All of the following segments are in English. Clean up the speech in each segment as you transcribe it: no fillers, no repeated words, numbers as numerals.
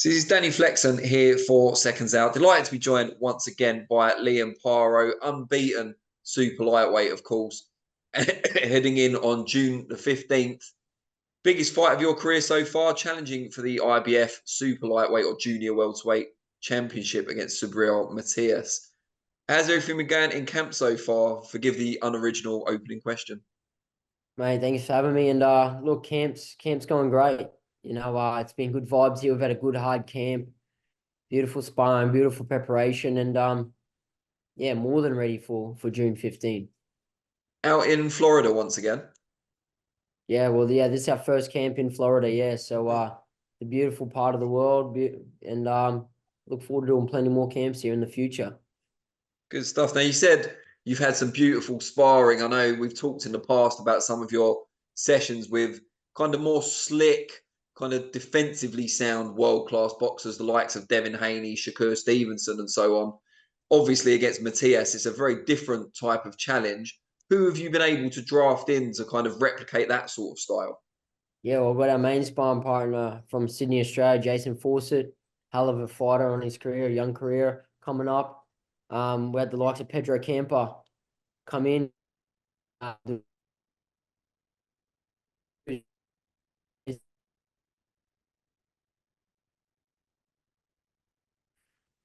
So this is Danny Flexon here for Seconds Out. Delighted to be joined once again by Liam Paro, unbeaten super lightweight, of course, heading in on June the 15th. Biggest fight of your career so far, challenging for the IBF super lightweight or junior welterweight championship against Subriel Matias. How's everything been going in camp so far? Forgive the unoriginal opening question. Mate, thanks for having me. And look, camp's going great. It's been good vibes here. We've had a good hard camp, beautiful sparring, beautiful preparation, and yeah, more than ready for June 15. Out in Florida once again. Yeah, well, yeah, this is our first camp in Florida. Yeah, so the beautiful part of the world, and look forward to doing plenty more camps here in the future. Good stuff. Now, you said you've had some beautiful sparring. I know we've talked in the past about some of your sessions with kind of more slick, kind of defensively sound world-class boxers, the likes of Devin Haney, Shakur Stevenson, and so on. Obviously, against Matias, it's a very different type of challenge. Who have you been able to draft in to kind of replicate that sort of style? Yeah, well, we've got our main sparring partner from Sydney, Australia, Jason Fawcett, hell of a fighter on his career, young career coming up. We had the likes of Pedro Camper come in.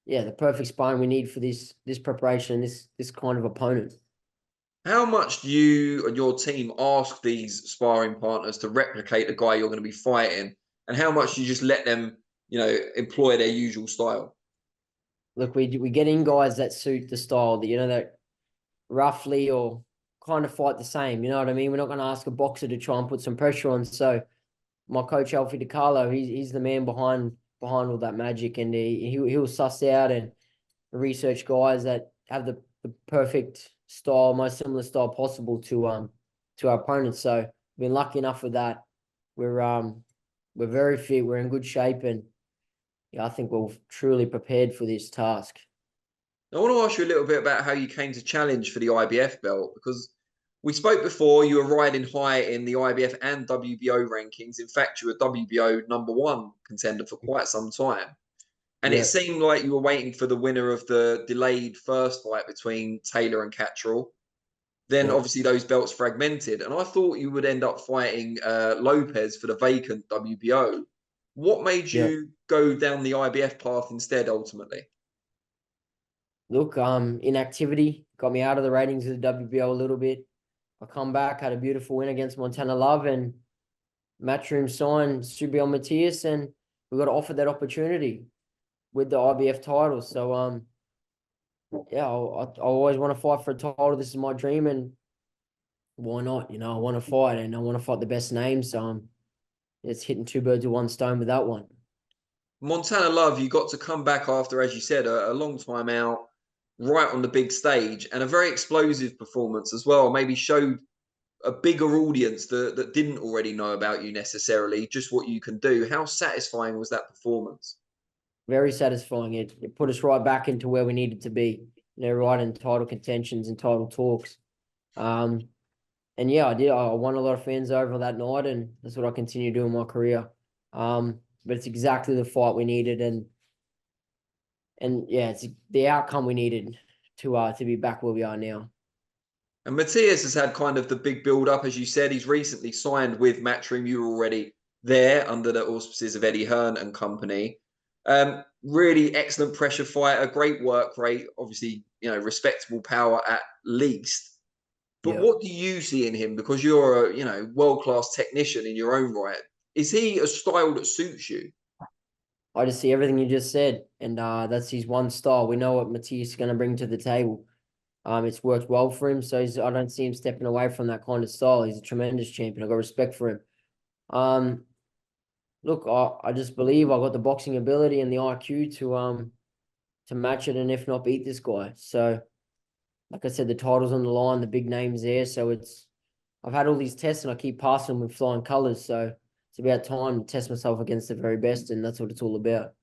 Yeah, the perfect sparring we need for this preparation, this kind of opponent. How much do you and your team ask these sparring partners to replicate the guy you're going to be fighting? And how much do you just let them, employ their usual style? Look, we get in guys that suit the style that roughly or kind of fight the same. You know what I mean? We're not going to ask a boxer to try and put some pressure on. So my coach Alfie DiCarlo, he's the man behind all that magic, and he'll suss out and research guys that have the perfect style, most similar style possible to our opponents. So we've been lucky enough with that. We're very fit, we're in good shape, and yeah, I think we're truly prepared for this task. I want to ask you a little bit about how you came to challenge for the IBF belt, because we spoke before, you were riding high in the IBF and WBO rankings. In fact, you were WBO #1 contender for quite some time. And it Yeah. seemed like you were waiting for the winner of the delayed first fight between Taylor and Catterall. Then Yeah. obviously those belts fragmented. And I thought you would end up fighting Lopez for the vacant WBO. What made Yeah. you go down the IBF path instead, ultimately? Look, inactivity got me out of the ratings of the WBO a little bit. I come back, had a beautiful win against Montana Love, and Matchroom signed Subriel Matias, and we got offered that opportunity with the IBF title. So yeah, I always want to fight for a title. This is my dream, and why not? I want to fight, and I want to fight the best names. So it's hitting two birds with one stone with that one. Montana Love, you got to come back after, as you said, a long time out, right on the big stage, and a very explosive performance as well. Maybe showed a bigger audience that didn't already know about you necessarily, just what you can do. How satisfying was that performance? Very satisfying. It put us right back into where we needed to be. Right in title contentions and title talks. And yeah, I did. I won a lot of fans over that night, and that's what I continue to do in my career. But it's exactly the fight we needed, and yeah, it's the outcome we needed to be back where we are now. And Matias has had kind of the big build up, as you said. He's recently signed with Matchroom. You were already there under the auspices of Eddie Hearn and company. Really excellent pressure fighter, great work rate, obviously, respectable power at least. But Yeah. what do you see in him? Because you're a, world-class technician in your own right. Is he a style that suits you? I just see everything you just said, and that's his one style. We know what Matias is going to bring to the table. It's worked well for him, so I don't see him stepping away from that kind of style. He's a tremendous champion. I've got respect for him. Look, I just believe I got the boxing ability and the IQ to match it, and if not, beat this guy. So, like I said, the title's on the line, the big name's there. So I've had all these tests and I keep passing them with flying colors. So it's about time to test myself against the very best, and that's what it's all about.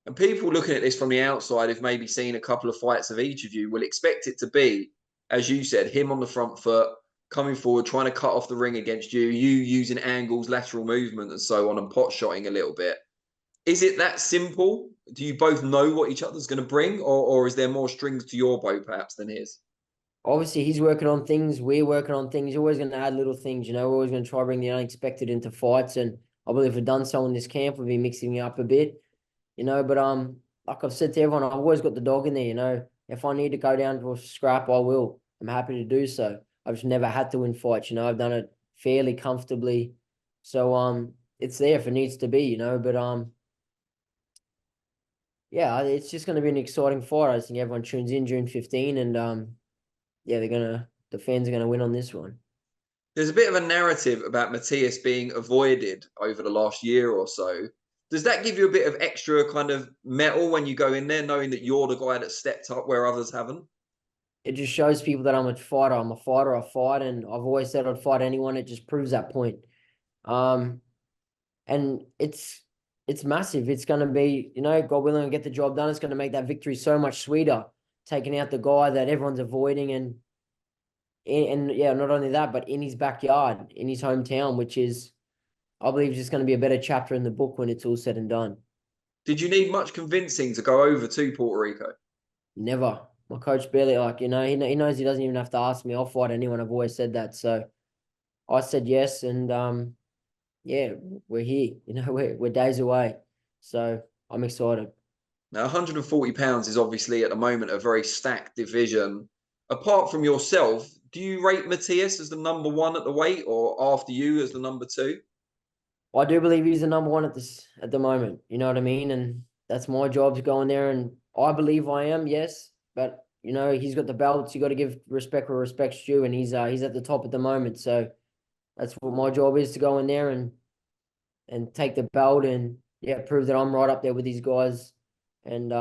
And people looking at this from the outside, who've maybe seen a couple of fights of each of you, will expect it to be, as you said, him on the front foot, coming forward, trying to cut off the ring against you, you using angles, lateral movement, and so on, and pot shotting a little bit. Is it that simple? Do you both know what each other's going to bring, or is there more strings to your bow perhaps than his? Obviously, he's working on things. We're working on things. You're always going to add little things. We're always going to try to bring the unexpected into fights. And I believe we've done so in this camp. We've been mixing it up a bit, But like I've said to everyone, I've always got the dog in there. If I need to go down to a scrap, I will. I'm happy to do so. I've just never had to win fights. I've done it fairly comfortably. So it's there if it needs to be. But yeah, it's just going to be an exciting fight. I think everyone tunes in June 15, and yeah, the fans are gonna win on this one. There's a bit of a narrative about Matias being avoided over the last year or so. Does that give you a bit of extra kind of mettle when you go in there, knowing that you're the guy that stepped up where others haven't? It just shows people that I'm a fighter. I'm a fighter. I fight, and I've always said I'd fight anyone. It just proves that point. And it's massive. It's gonna be, God willing, get the job done. It's gonna make that victory so much sweeter, taking out the guy that everyone's avoiding, and yeah, not only that, but in his backyard, in his hometown, which is, I believe, just going to be a better chapter in the book when it's all said and done. Did you need much convincing to go over to Puerto Rico? Never. My coach barely, he knows he doesn't even have to ask me. I'll fight anyone. I've always said that. So I said yes, and yeah, we're here. We're days away. So I'm excited. Now, 140 pounds is obviously at the moment a very stacked division. Apart from yourself, do you rate Matias as the number one at the weight, or after you as the number two? I do believe he's the number one at the moment. You know what I mean? And that's my job to go in there, and I believe I am, yes. But he's got the belts. You got to give respect where respect's due, and he's at the top at the moment. So that's what my job is, to go in there and take the belt, and yeah, prove that I'm right up there with these guys. And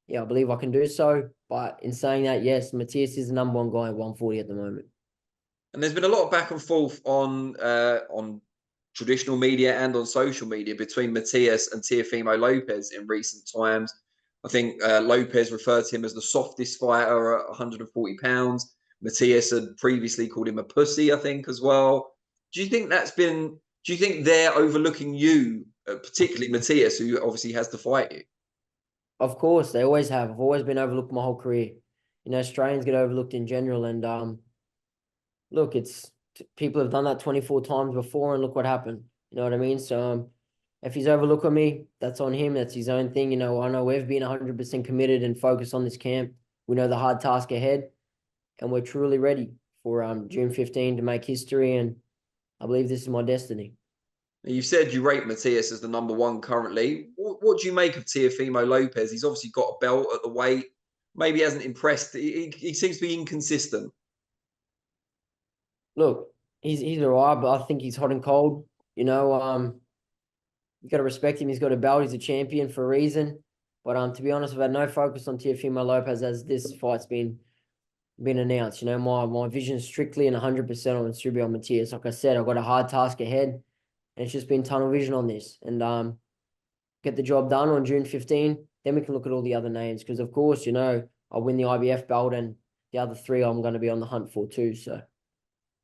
yeah, I believe I can do so. But in saying that, yes, Matias is the number one guy at 140 at the moment. And there's been a lot of back and forth on traditional media and on social media between Matias and Teofimo Lopez in recent times. I think Lopez referred to him as the softest fighter at 140 pounds. Matias had previously called him a pussy, I think, as well. Do you think do you think they're overlooking you, particularly Matias, who obviously has to fight you? Of course, they always have. I've always been overlooked my whole career. Australians get overlooked in general, and look, people have done that 24 times before, and look what happened. You know what I mean? So if he's overlooking me, that's on him. That's his own thing. I know we've been 100% committed and focused on this camp. We know the hard task ahead, and we're truly ready for June 15 to make history. And I believe this is my destiny. You said you rate Matias as the number one currently. What do you make of Teofimo Lopez? He's obviously got a belt at the weight. Maybe he hasn't impressed. He seems to be inconsistent. Look, he's all right, but I think he's hot and cold. You got to respect him. He's got a belt. He's a champion for a reason. But to be honest, I've had no focus on Teofimo Lopez as this fight's been announced. My vision is strictly and 100% on Subriel Matias. Like I said, I've got a hard task ahead, and it's just been tunnel vision on this. And get the job done on June 15. Then we can look at all the other names, because of course, I'll win the IBF belt, and the other three I'm going to be on the hunt for too. So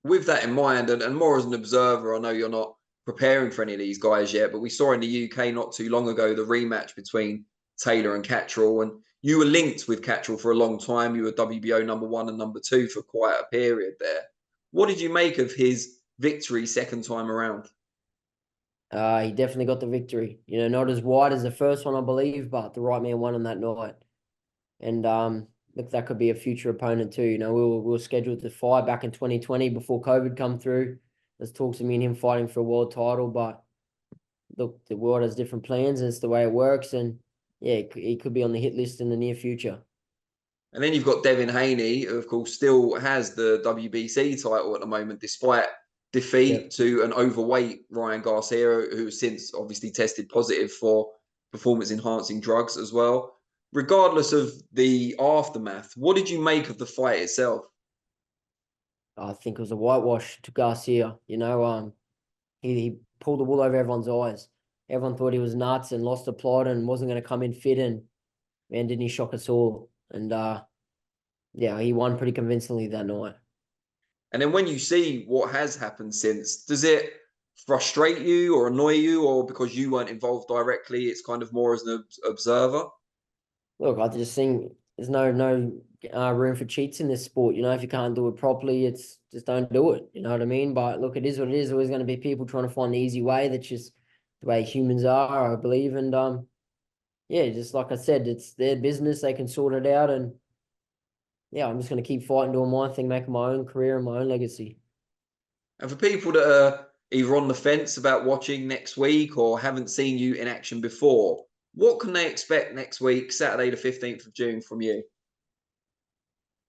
With that in mind, and more as an observer, I know you're not preparing for any of these guys yet, but we saw in the UK not too long ago the rematch between Taylor and Catterall, and you were linked with Catterall for a long time. You were WBO number one and number two for quite a period there. What did you make of his victory second time around? he definitely got the victory. Not as wide as the first one, I believe, but the right man won on that night. And look, that could be a future opponent too. We were scheduled to fight back in 2020 before COVID come through. There's talks of me and him fighting for a world title, but look, the world has different plans, and it's the way it works. And yeah, he could be on the hit list in the near future. And then you've got Devin Haney, who of course still has the WBC title at the moment, despite defeat to an overweight Ryan Garcia, who has since obviously tested positive for performance enhancing drugs as well. Regardless of the aftermath, what did you make of the fight itself? I think it was a whitewash to Garcia. He pulled the wool over everyone's eyes. Everyone thought he was nuts and lost the plot and wasn't going to come in fit. And man, didn't he shock us all? And yeah, he won pretty convincingly that night. And then when you see what has happened since, does it frustrate you or annoy you, or because you weren't involved directly, it's kind of more as an observer? Look, I just think there's no room for cheats in this sport. You know, if you can't do it properly, it's just don't do it. You know what I mean? But look, it is what it is. There's always going to be people trying to find the easy way. That's just the way humans are, I believe. And yeah, just like I said, it's their business. They can sort it out. And yeah, I'm just going to keep fighting, doing my thing, making my own career and my own legacy. And for people that are either on the fence about watching next week or haven't seen you in action before, what can they expect next week, Saturday the 15th of June, from you?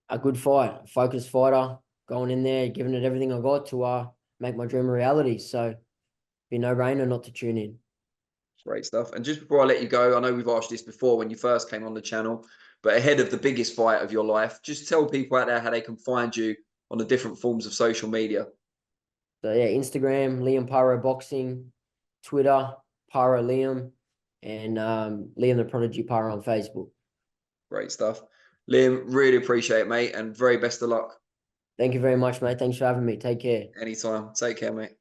A good fight, a focused fighter, going in there, giving it everything I got to make my dream a reality. So be no-brainer not to tune in. Great stuff. And just before I let you go, I know we've asked this before when you first came on the channel, but ahead of the biggest fight of your life, just tell people out there how they can find you on the different forms of social media. So yeah, Instagram, Liam Paro Boxing, Twitter, Paro Liam, and Liam the Prodigy Paro on Facebook. Great stuff. Liam, really appreciate it, mate, and very best of luck. Thank you very much, mate. Thanks for having me. Take care. Anytime. Take care, mate.